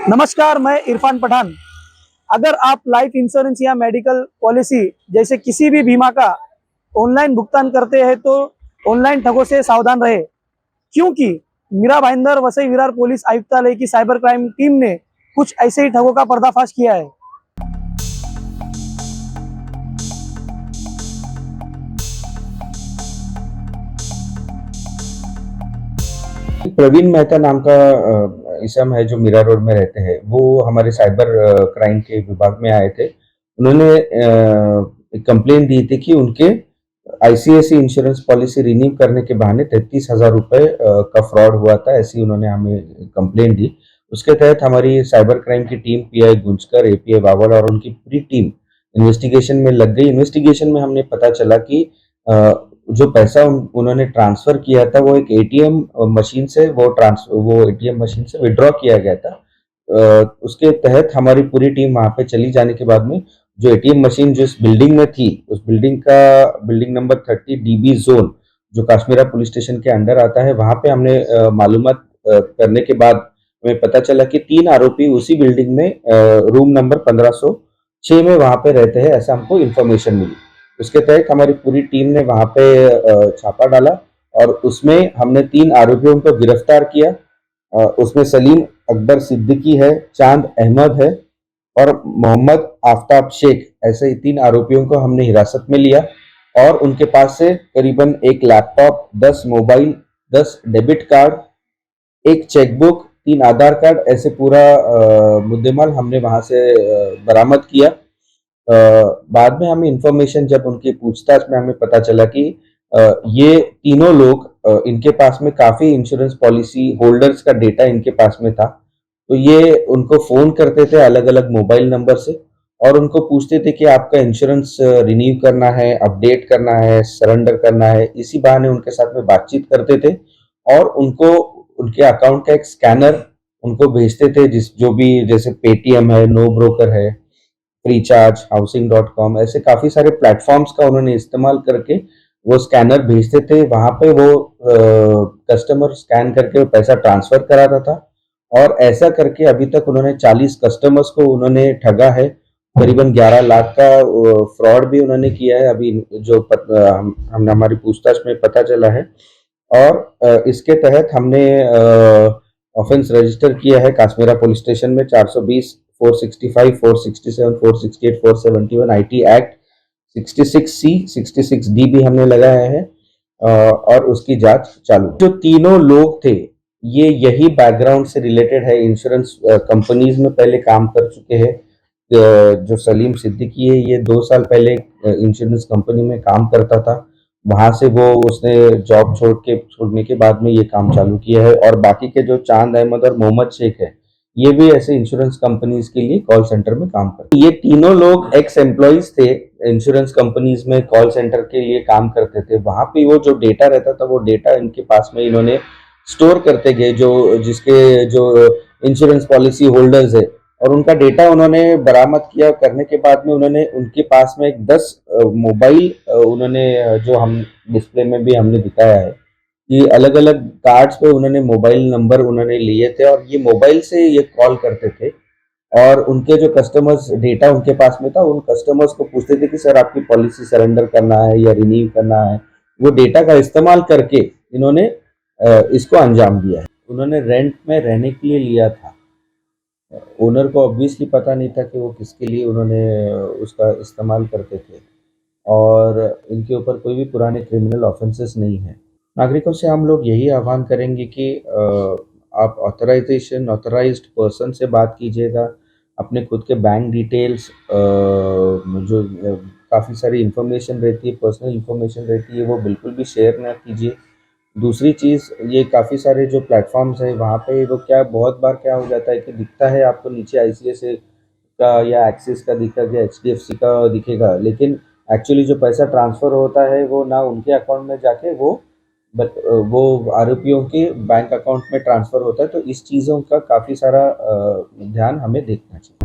नमस्कार, मैं इरफान पठान। अगर आप लाइफ इंश्योरेंस या मेडिकल पॉलिसी जैसे किसी भी बीमा का ऑनलाइन भुगतान करते हैं तो ऑनलाइन ठगों से सावधान रहे, क्योंकि मीरा भाईंदर वसई विरार पुलिस आयुक्तालय की साइबर क्राइम टीम ने कुछ ऐसे ही ठगों का पर्दाफाश किया है। प्रवीण मेहता नाम का इसम है जो मीरा रोड में रहते हैं। वो हमारे साइबर क्राइम के विभाग में आए थे। उन्होंने एक कंप्लेन दी थी कि उनके आईसीआईसी इंश्योरेंस पॉलिसी रिन्यू करने के बहाने 33,000 रुपए का फ्रॉड हुआ था, ऐसी उन्होंने हमें कंप्लेन दी। उसके तहत हमारी साइबर क्राइम की team pi Gunjkar, API Bawal और उनकी पूरी टीम इन्वेस्टिगेशन में लग गई। इन्वेस्टिगेशन में हमने पता चला कि जो पैसा उन्होंने ट्रांसफर किया था वो एक एटीएम मशीन से वो एटीएम मशीन से विड्रॉ किया गया था। उसके तहत हमारी पूरी टीम वहां पे चली जाने के बाद में जो एटीएम मशीन जिस बिल्डिंग में थी, उस बिल्डिंग नंबर 30 डीबी जोन जो काश्मीरा पुलिस स्टेशन के अंडर आता है, वहां पे हमने मालूमात करने के बाद हमें पता चला कि 3 आरोपी उसी बिल्डिंग में रूम नंबर 1506 में वहां पे रहते हैं, ऐसा हमको इन्फॉर्मेशन मिली। उसके तहत हमारी पूरी टीम ने वहां पे छापा डाला और उसमें हमने 3 आरोपियों को गिरफ्तार किया। उसमें सलीम अकबर सिद्दीकी है, चांद अहमद है और मोहम्मद आफ्ताब शेख, ऐसे ही 3 आरोपियों को हमने हिरासत में लिया और उनके पास से करीबन एक लैपटॉप, 10 मोबाइल, 10 डेबिट कार्ड, एक चेकबुक, 3 आधार कार्ड, ऐसे पूरा मुद्देमाल हमने वहां से बरामद किया। बाद में हमें इंफॉर्मेशन, जब उनकी पूछताछ में हमें पता चला कि ये तीनों लोग, इनके पास में काफी इंश्योरेंस पॉलिसी होल्डर्स का डेटा इनके पास में था। तो ये उनको फोन करते थे अलग अलग मोबाइल नंबर से और उनको पूछते थे कि आपका इंश्योरेंस रिन्यू करना है, अपडेट करना है, सरेंडर करना है। इसी बहाने उनके साथ में बातचीत करते थे और उनको उनके अकाउंट का एक स्कैनर उनको भेजते थे, जिस जो भी, जैसे पेटीएम है, नो ब्रोकर है, फ्रीचार्ज, हाउसिंग.com, ऐसे काफी सारे प्लेटफॉर्म्स का उन्होंने इस्तेमाल करके वो स्कैनर भेजते थे। वहां पे वो कस्टमर स्कैन करके वो पैसा ट्रांसफर कराता था और ऐसा करके अभी तक उन्होंने 40 कस्टमर्स को उन्होंने ठगा है। करीबन 11 लाख का फ्रॉड भी उन्होंने किया है, अभी जो हमने हमारी पूछताछ में पता चला है। और इसके तहत हमने ऑफेंस रजिस्टर किया है काश्मीरा पुलिस स्टेशन में 420, 465, 467, 468, 471 आईटी एक्ट, 66C, 66D भी हमने लगाया है और उसकी जांच चालू। जो तीनों लोग थे ये यही बैकग्राउंड से रिलेटेड है, इंश्योरेंस कंपनीज में पहले काम कर चुके हैं। जो सलीम सिद्दीकी है ये 2 साल पहले इंश्योरेंस कंपनी में काम करता था, वहां से वो उसने जॉब छोड़ने के बाद में ये काम चालू किया है। और बाकी के जो चांद अहमद और मोहम्मद शेख है, ये भी ऐसे इंश्योरेंस कंपनीज के लिए कॉल सेंटर में काम करते हैं। ये तीनों लोग एक्स एम्प्लॉइज थे, इंश्योरेंस कंपनीज में कॉल सेंटर के लिए काम करते थे। वहां पे वो जो डेटा रहता था वो डेटा इनके पास में इन्होंने स्टोर करते गए, जो इंश्योरेंस पॉलिसी होल्डर्स है, और उनका डेटा उन्होंने बरामद किया। करने के बाद में उन्होंने उनके पास में एक 10 मोबाइल उन्होंने जो हम डिस्प्ले में भी हमने दिखाया है कि अलग अलग कार्ड्स पे उन्होंने मोबाइल नंबर उन्होंने लिए थे और ये मोबाइल से ये कॉल करते थे। और उनके जो कस्टमर्स डेटा उनके पास में था, उन कस्टमर्स को पूछते थे कि सर आपकी पॉलिसी सरेंडर करना है या रिन्यू करना है। वो डेटा का इस्तेमाल करके इन्होंने इसको अंजाम दिया है। उन्होंने रेंट में रहने के लिए लिया था। ओनर को ऑब्वियसली पता नहीं था कि वो किसके लिए उन्होंने उसका इस्तेमाल करते थे और इनके ऊपर कोई भी पुराने क्रिमिनल ऑफेंसेस नहीं है। नागरिकों से हम लोग यही आह्वान करेंगे कि आप ऑथराइज्ड पर्सन से बात कीजिएगा। अपने खुद के बैंक डिटेल्स, जो काफ़ी सारी इंफॉर्मेशन रहती है, पर्सनल इंफॉर्मेशन रहती है, वो बिल्कुल भी शेयर ना कीजिए। दूसरी चीज़, ये काफ़ी सारे जो प्लेटफॉर्म्स है वहाँ पे वो क्या बहुत बार क्या हो जाता है कि दिखता है आपको नीचे आईसीआईसीआई का या एक्सिस का दिखेगा, एचडीएफसी का दिखेगा, लेकिन एक्चुअली जो पैसा ट्रांसफ़र होता है वो ना उनके अकाउंट में जाके वो आरोपियों के बैंक अकाउंट में ट्रांसफ़र होता है। तो इस चीज़ों का काफ़ी सारा ध्यान हमें देखना चाहिए।